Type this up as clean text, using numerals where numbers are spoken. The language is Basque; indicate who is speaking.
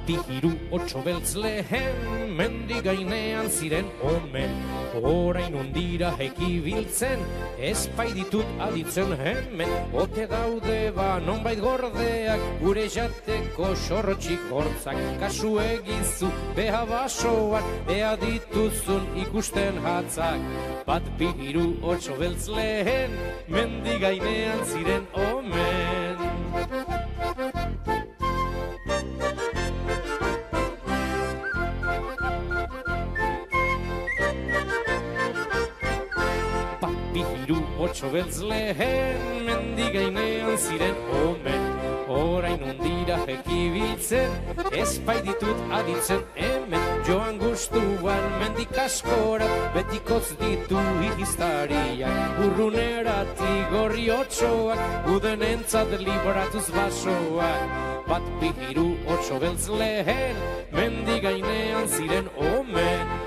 Speaker 1: bi hiru otso beltz lehen, mendi gainean ziren omen. Orain ondira ekibiltzen, espai ditut aditzen hemen. Ote daude ba nonbait gordeak, gure jateko sortxik hortzak. Kasu egizu beha basoan, ea dituzun ikusten hatzak. Bat bi hiru otso beltz lehen, mendi gainean ziren omen. Bi hiru otso beltz lehen, mendi gainean ziren omen. Orain ondira ekibiltzen, espai ditut aditzen hemen. Joan gustuan mendik askora, betikoz ditu ihistariak. Urruneratik gorri otsoak, udenentzat libratuz basoak. Bat bi hiru otso beltz lehen, mendi gainean ziren omen.